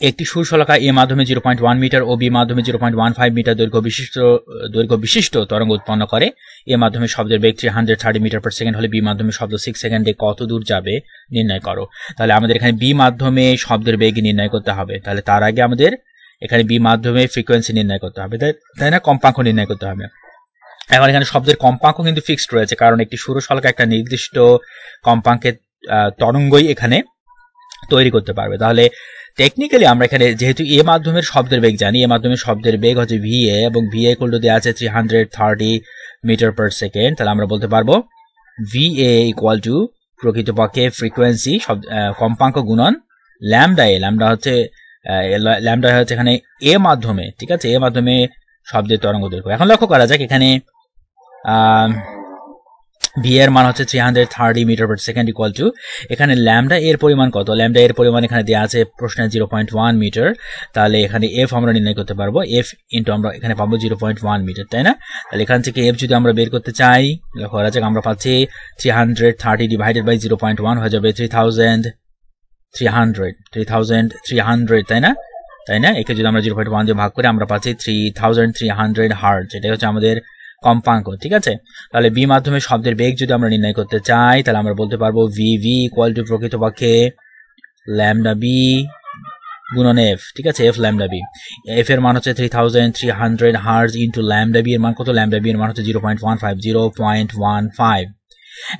একটি সুরশলাকা এ মাধ্যমে 0.1 মিটার ও বি মাধ্যমে 0.15 মিটার দৈর্ঘ্য বিশিষ্ট তরঙ্গ উৎপন্ন করে। এ মাধ্যমে শব্দের বেগ 330 মিটার পার সেকেন্ড হলে বি মাধ্যমে শব্দ 6 সেকেন্ডে কত দূর যাবে নির্ণয় করো। তাহলে আমাদের এখানে বি মাধ্যমে শব্দের বেগ নির্ণয় করতে হবে। তাহলে তার আগে আমাদের এখানে বি মাধ্যমে ফ্রিকোয়েন্সি নির্ণয় করতে হবে, তাই না, কম্পাঙ্ক নির্ণয় করতে হবে। এখন এখানে শব্দের কম্পাঙ্ক কিন্তু ফিক্সড রয়েছে, কারণ একটি সুরশলাকা একটা নির্দিষ্ট কম্পাঙ্কের তরঙ্গই এখানে তৈরি করতে পারবে। তাহলে টেকনিক্যালি আমরা এখানে যেহেতু এ মাধ্যমের শব্দের বেগ জানি, এ মাধ্যমের শব্দের বেগ হচ্ছে ভিএ এবং ভিএ ইকুয়াল টু দেওয়া আছে 330 মিটার পার সেকেন্ড। তাহলে আমরা বলতে পারবো ভিএ ইকুয়াল টু প্রকৃতপক্ষে ফ্রিকোয়েন্সি কম্পাঙ্ক গুণন ল্যামডা এ। ল্যামডা হচ্ছে এখানে এ মাধ্যমে, ঠিক আছে, এ মাধ্যমে শব্দের তরঙ্গ দৈর্ঘ্য। এখন লক্ষ্য করা যাক এখানে ভি এর মান হচ্ছে 330 metre per second equal to এখানে ল্যামডা এর পরিমাণ কত। ল্যামডা এর পরিমাণ এখানে দেওয়া আছে প্রশ্নে 0.1 মিটার। তাহলে এখানে এফ আমরা নির্ণয় করতে পারবো, এফ ইন্টু আমরা এখানে পাবো 0.1 মিটার, তাই না। তাহলে এখান থেকে এফ যদি আমরা বের করতে চাই, লক্ষ্য করা যাক আমরা পাচ্ছি 330 ডিভাইডেড বাই 0.1 হয়ে যাবে 3300, তাই না। একে যদি আমরা 0.1 দিয়ে ভাগ করি আমরা পাচ্ছি 3300 হার্টজ। এটাই হচ্ছে আমাদের কম্পাঙ্ক, ঠিক আছে। তাহলে বি মাধ্যমে শব্দের বেগ যদি আমরা নির্ণয় করতে চাই, তাহলে আমরা বলতে পারবো ভিভি ইকুয়াল টু প্রকৃতপক্ষে ল্যামডা বি গুণন এফ, ঠিক আছে, এফ ল্যামডা বি। এফ এর মান হচ্ছে 3300 হার্টজ ইন্টু ল্যামডা বি এর মান কত, ল্যামডা বি এর মান হচ্ছে 0.15।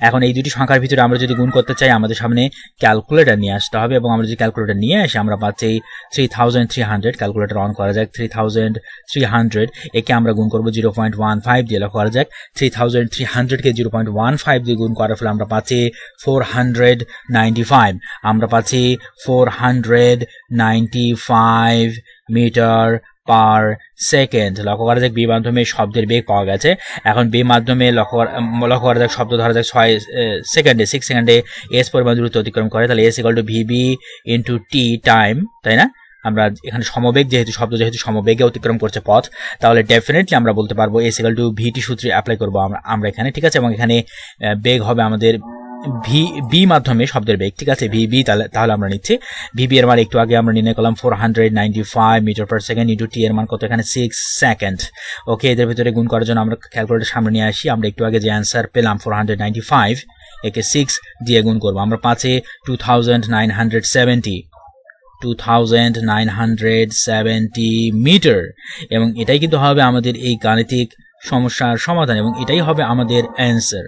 এখন এই দুটি সংখ্যার ভিতরে আমরা যদি গুণ করতে চাই আমাদের সামনে ক্যালকুলেটর নিয়ে আসতে হবে, এবং আমরা যদি ক্যালকুলেটর নিয়ে আসি আমরা পাচ্ছি 3300। ক্যালকুলেটর অন করা যাক, 3300 একে আমরা গুণ করবো 0.15 দিয়ে। লক্ষ্য করা যাক 3300 কে 0.15 দিয়ে গুণ করার ফলে আমরা পাচ্ছি 495। আমরা পাচ্ছি 495 মিটার পার সেকেন্ড। লক্ষ্য করা যাক বি মাধ্যমে শব্দের বেগ পাওয়া গেছে। এখন বি মাধ্যমে লক্ষ্য করা যাক শব্দ ধরা যাক 6 সেকেন্ডে এস পরিমাণ দূরত্ব অতিক্রম করে। তাহলে S equal to VB into tea time, তাই না। আমরা এখানে সমবেগ যেহেতু সমবেগে অতিক্রম করছে পথ, তাহলে ডেফিনেটলি আমরা বলতে পারবো এস ইকুয়াল টু ভিটি সূত্রে অ্যাপ্লাই করবো আমরা এখানে, ঠিক আছে। এবং এখানে বেগ হবে আমাদের বি মাধ্যমে শব্দের বেগ, ঠিক আছে, ভিবি। তাহলে আমরা নিচ্ছি ভিবি এর মান একটু আগে আমরা নির্ণয় করলাম 495 metre per second into T এর মান কত, এখানে 6 সেকেন্ড। ওকে, এদের ভিতরে গুণ করার জন্য আমরা ক্যালকুলেটর সামনে নিয়ে আসি। আমরা একটু আগে যে অ্যান্সার পেলাম 495 একে 6 দিয়ে গুণ করবো, আমরা পাচ্ছি 2970 মিটার। এবং এটাই কিন্তু হবে আমাদের এই গাণিতিক সমস্যার সমাধান এবং এটাই হবে আমাদের অ্যান্সার।